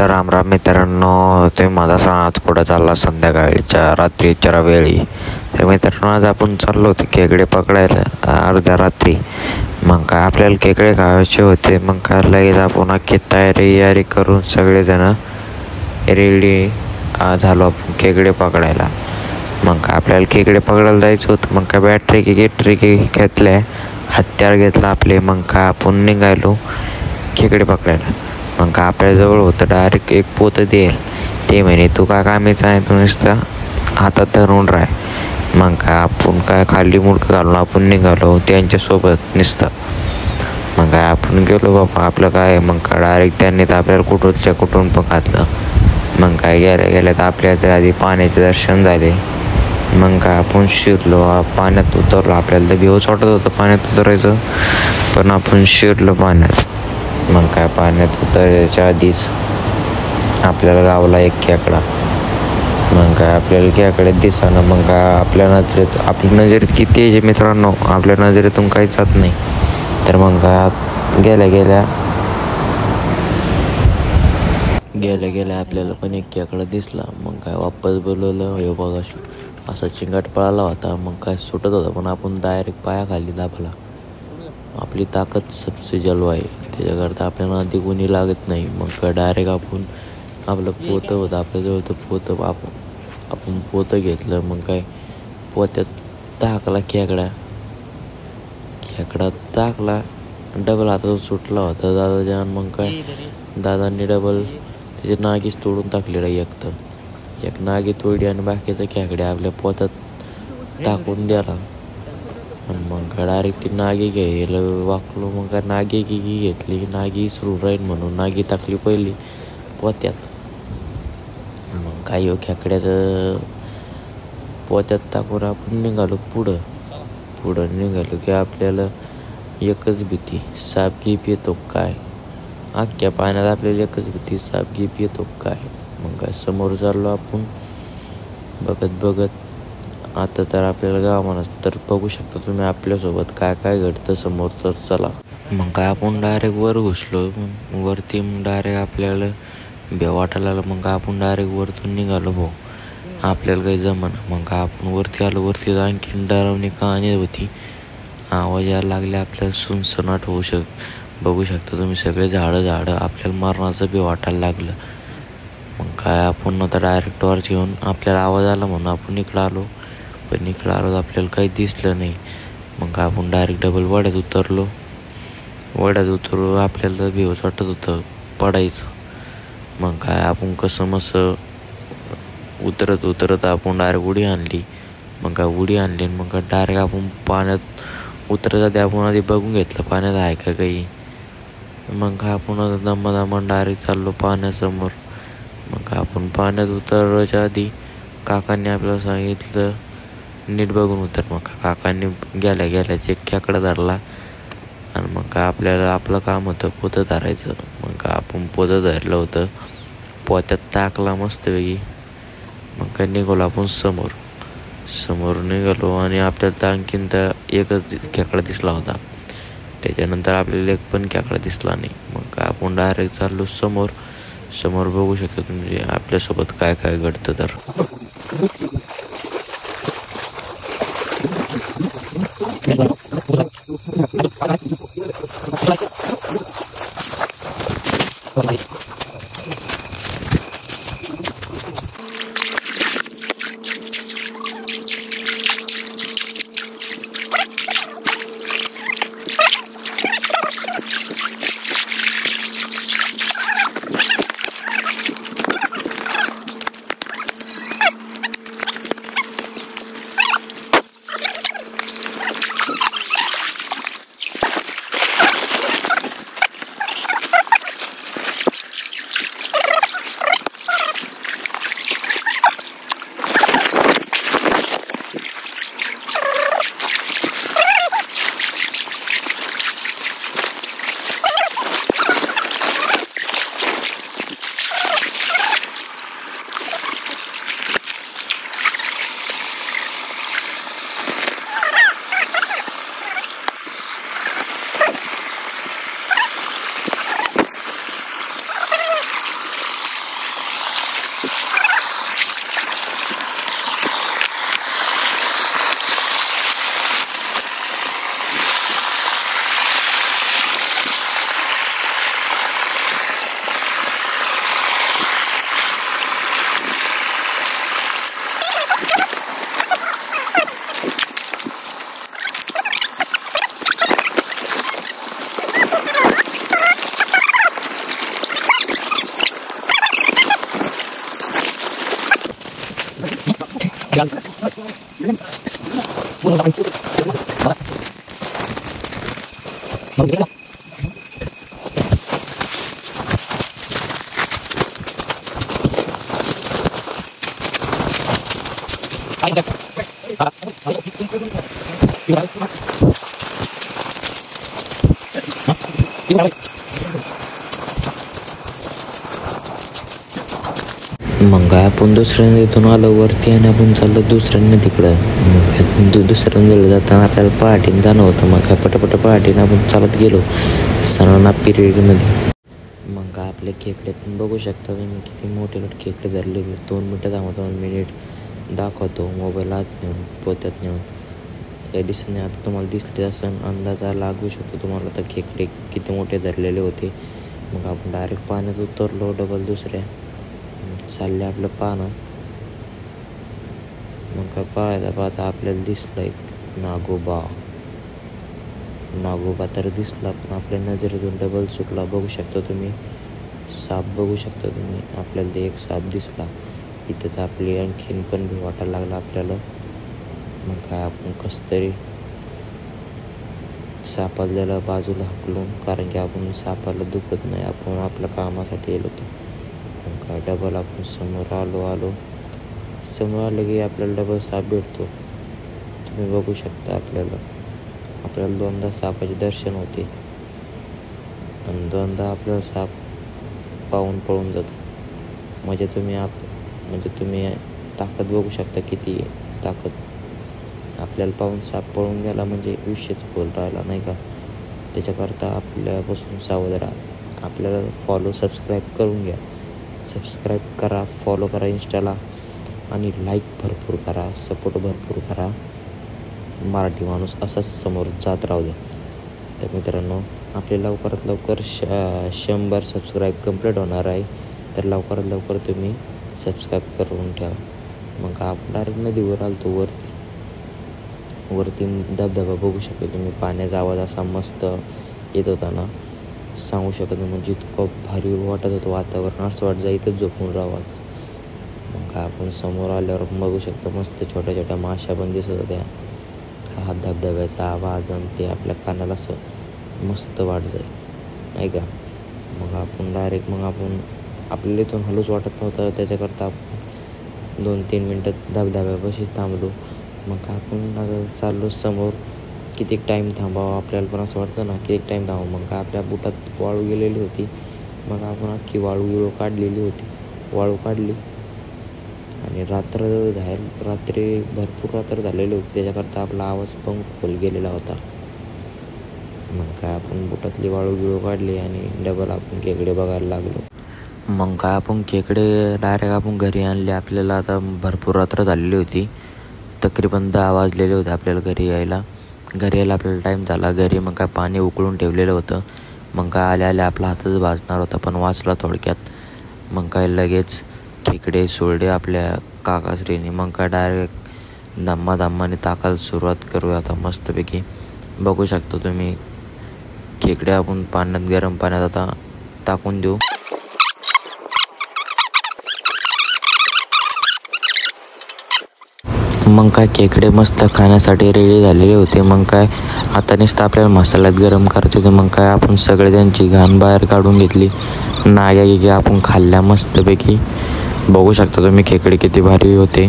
तर रामराम मित्रांनो, तुम्ही माझा सांग आज कुठं चालला संध्याकाळच्या रात्रीच्या वेळी. तर मित्रांनो, आज आपण चाललो होतो खेकडे पकडायला अर्ध्या रात्री. मग काय आपल्याला खेकडे खायचे होते. मग काय लगेच आपण अख्खी तयारी करून सगळेजण रेडी झालो आपण खेकडे पकडायला. मग काय आपल्याला खेकडे पकडायला जायचं होतं. मग काय बॅटरी घेतल्या, हत्यार घेतला आपले. मग काय आपण निघालो खेकडे पकडायला. मग का आपल्याजवळ होतं डायरेक्ट एक पोतं देईल. ते म्हणे तू काय कामीच आहे, तू नुसतं हातात धरून राह. मग काय आपण काय खाली मुडकं घालून आपण निघालो त्यांच्यासोबत नुसतं. मग काय आपण गेलो बाबा आपलं काय. मग का डायरेक्ट त्यांनी तर आपल्याला कुठून पण घातलं. मग काय गेल्या तर आपल्याच्या आधी पाण्याचे दर्शन झाले. मग काय आपण शिरलो, पाण्यात उतरलो. आपल्याला तर बेहोश वाटत होतं पाण्यात उतरायचं, पण आपण शिरलो पाण्यात. मग काय पाण्यात उतरायच्या आधीच आपल्याला गावला एक खेकडा. मग काय आपल्याला खेकडे दिसानं. मग काय आपल्या नजरेत किती आहे मित्रांनो, आपल्या नजरेतून काहीच जात नाही. तर मग काय गेल्या आपल्याला पण एक खेकडा दिसला. मग काय वापस बोलवलं, हे बघा असा चिंगाट पळाला होता. मग काय सुटत होता, पण आपण डायरेक्ट पायाखाली दाबला. आपली ताकद सबसे जलवा आहे, त्याच्याकरता आपल्याला आधी कोणी लागत नाही. मग काय डायरेक्ट आपण आपलं पोतं होतं आपल्याजवळ, तर पोतं आपण पोतं घेतलं. मग काय पोत्यात टाकला खेकडा टाकला. डबल हातात सुटला होता दादाच्या. मग काय दादांनी डबल त्याची नागीच तोडून टाकलेला. एक नागी तोडली आणि बाकीचा खेकडे आपल्या पोतात टाकून द्याला. आणि मग डायरेक्ट ती नागी घ्यायला वाकलो. मग काय नागी घेतली, नागी सुरू राहील म्हणून नागी टाकली पहिली पोत्यात. मग काय खेकड्याचं पोत्यात टाकून आपण निघालो पुढं निघालो की आपल्याला एकच भीती, साप गीप येतो काय. अख्ख्या पाण्यात आपल्याला एकच भीती, साप गीप येतो काय. मग काय समोर चाललो आपण बघत. आता तर आपल्याला गावाला तर बघू शकता तुम्ही आपल्यासोबत काय घडतं समोर. तर चला. मग काय आपण डायरेक्ट वर घुसलो. वरती मग डायरेक्ट आपल्याला भेव वाटायला लागलं. मग आपण डायरेक्ट वरतून निघालो भाऊ, आपल्याला काही जमना. मग काय आपण वरती आलो. वरती आणखीन डरावणी कहाणी होती. आवाज यायला लागले आपल्याला, सुनसनाट बघू शकता तुम्ही सगळे झाडं आपल्याला मरणाचं बी वाटायला लागलं. मग काय आपण आता डायरेक्ट टॉर्च घेऊन, आपल्याला आवाज आला म्हणून आपण इकडं आलो. पण इकडं आलो आपल्याला काही दिसलं नाही. मग आपण डायरेक्ट डबल वड्यात उतरलो. आपल्याला बेहोश वाटत होतं पडायचं. मग काय आपण कसं मसं उतरत आपण डायरेक्ट उडी आणली. मग काय डायरेक्ट आपण पाण्यात उतरत आधी आपण आधी बघून घेतलं पाण्यात आहे का काही. मग काय आपण दमा डायरेक्ट चाललो पाण्यासमोर. मग काय आपण पाण्यात उतरायच्या आधी काकांनी आपल्याला सांगितलं नीट बघून उतर. मग काकांनी गेल्या एक खेकडा धरला. आणि मग काय आपल्याला आपलं काम होतं पोतं धरायचं. मग काय आपण पोतं धरलं होतं, पोत्यात टाकला मस्तपैकी. मग काय निघालो आपण समोर निघालो. आणि आपल्याला आणखीन तर एकच खेकडा दिसला होता. त्याच्यानंतर आपल्याला एक पण खेकडा दिसला नाही. मग काय आपण डायरेक्ट चाललो समोर बघू शकता तुम्ही आपल्यासोबत काय घडतं. तर मग काय आपण दुसऱ्या नदीतून आलो वरती आणि आपण चाललो दुसऱ्या नदीकडं. मग दुसऱ्या नदीला जाताना आपल्याला पहाटेने जाणं होतं. मग काय पटापट पहाटेने आपण चालत गेलो सणाना पिरियडमध्ये. मग काय आपले खेकडे पण बघू शकता तुम्ही किती मोठे मोठे खेकडे धरले. 2 मिनटं थांबा, 2 मिनिट दाखवतो मोबाईल आत नेऊन पोत्यात नेऊन. काही दिसत नाही. आता तुम्हाला दिसले असं अंदाजा लागू शकतो तुम्हाला तर खेकडे किती मोठे धरलेले होते. मग आपण डायरेक्ट पाण्यात उतरलो डबल दुसऱ्या. चालले आपलं पाहणं. मग काय पाहता आपल्याला दिसलं एक नागोबा तर दिसला, पण आपल्या नजरेतून डबल चुकला. बघू शकता तुम्ही साप बघू शकता तुम्ही. आपल्याला ते एक साप दिसला. इथंच आपली आणखीन पण भी वाटायला लागला आपल्याला. मग काय आपण कसं तरी सापाला बाजूला हकलून, कारण की आपण सापाला दुखत नाही, आपण आपल्या कामासाठी येलो होतो. मग काय डबल आपण समोर आलो की आपल्याला डबल साप भेटतो. तुम्ही बघू शकता आपल्याला 2दा सापाचे दर्शन होते आणि 2दा आपल्याला साप पाहून पळून जातो. म्हणजे तुम्ही ताकद बघू शकता किती ताकद. आपल्याला पाहून साप पळून गेला म्हणजे विषयच खोल राहिला नाही का. त्याच्याकरता आपल्यापासून सावध राहा. आपल्याला सबस्क्राईब करून घ्या. सबस्क्राईब करा, फॉलो करा इंस्टाला आणि लाईक भरपूर करा, सपोर्ट भरपूर करा. मराठी माणूस असाच समोर जात राहू द्या. तर मित्रांनो आपले लवकरात लवकर 100 सबस्क्राईब कंप्लीट होणार आहे. तर लवकरात लवकर तुम्ही सबस्क्राईब करून ठेवा. मग आपण डायरेक्ट नदीवर आलतो. वरती धबधबा बघू शकतो तुम्ही. पाण्याचा आवाज असा मस्त येत होता ना, सांगू शकत नाही. म्हणजे इतकं भारी वाटत होतं वातावरण. असं वाटतं इथंच झोपून राहावंच. मग आपण समोर आल्यावर बघू शकतो मस्त छोट्या छोट्या माश्या पण दिसत होत्या. हा धबधब्याचा आवाज आणि ते आपल्या कानाला असं मस्त वाटतंय नाही का. मग आपण डायरेक्ट आपल्याला इथून हलूच वाटत नव्हतं. त्याच्याकरता आपण 2-3 मिनटं धबधब्यापाशीच थांबलो. मग आपण आता चाललो समोर. किती टाईम थांबावं आपल्याला पण असं वाटतं ना, किती टाईम थांबावं. मग काय आपल्या बुटात वाळू गेलेली होती. मग आपण अख्खी वाळू काढलेली होती. वाळू काढली आणि रात्री भरपूर रात्र झालेली होती. त्याच्याकरता आपला आवाज पण खोल गेलेला होता. मग काय आपण बुटातली वाळू काढली आणि डबल आपण खेकडे बघायला लागलो. मग काय आपण खेकडे डायरेक्ट आपण घरी आणले. आपल्याला आता भरपूर रात्र झालेली होती. तकरीबन 10 वाजलेले होते आपल्याला घरी यायला आपल्याला टाईम झाला. घरी मग काय पाणी उकळून ठेवलेलं होतं. मग काय आल्या आपला हातच भाजणार होता, पण वाचला थोडक्यात. मग काय लगेच खेकडे सोडले आपल्या काकाश्रीने. मग काय डायरेक्ट धम्माने टाकायला सुरुवात करूया आता मस्तपैकी. बघू शकता तुम्ही खेकडे आपण गरम पाण्यात आता टाकून देऊ. मग काय खेकडे मस्त खाण्यासाठी रेडी झालेले होते. मग काय आता नुसतं आपल्याला मसाल्यात गरम करायचे होते. मग काय आपण सगळे त्यांची घाण बाहेर काढून घेतली. नाग्या आपण खाल्ल्या मस्तपैकी. बघू शकता तुम्ही खेकडे किती भारी होते.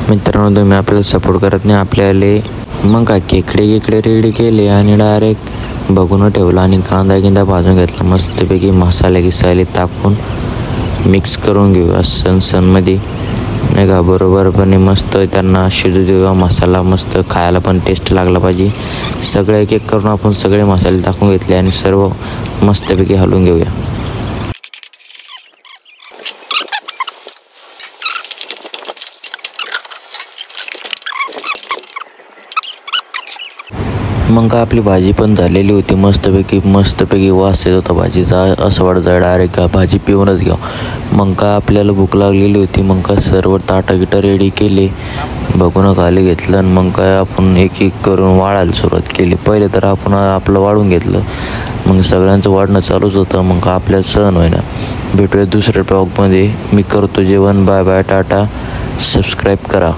मित्रांनो तुम्ही आपल्याला सपोर्ट करत नाही आपल्याला. मग काय खेकडे रेडी केले आणि डायरेक्ट बघून ठेवलं आणि कांदा भाजून घेतला मस्तपैकी. मसाले टाकून मिक्स करून घेऊ सणमध्ये नाही का. बरोबरपणे मस्त त्यांना शिजू देऊया. मसाला मस्त खायला पण टेस्ट लागला पाहिजे. सगळे एक करून आपण सगळे मसाले टाकून घेतले आणि सर्व मस्तपैकी हलवून घेऊया. मग काय आपली भाजी पण झालेली होती मस्तपैकी वास येत होता भाजीचा. असं वाटतं डायरेक्ट भाजी पिऊनच घ्या. मग काय आपल्याला भूक लागलेली होती. मग काय सर्व ताटं रेडी केले. बघून खाली घेतलं आणि मग काय आपण एक करून वाढायला सुरुवात केली. पहिले तर आपण आपलं वाढून घेतलं. मग सगळ्यांचं वाढणं चालूच होतं. मग काय आपल्याला सहन होईना. भेटूया दुसऱ्या ब्लॉगमध्ये. मी करतो जेवण. बाय टाटा. सबस्क्राईब करा.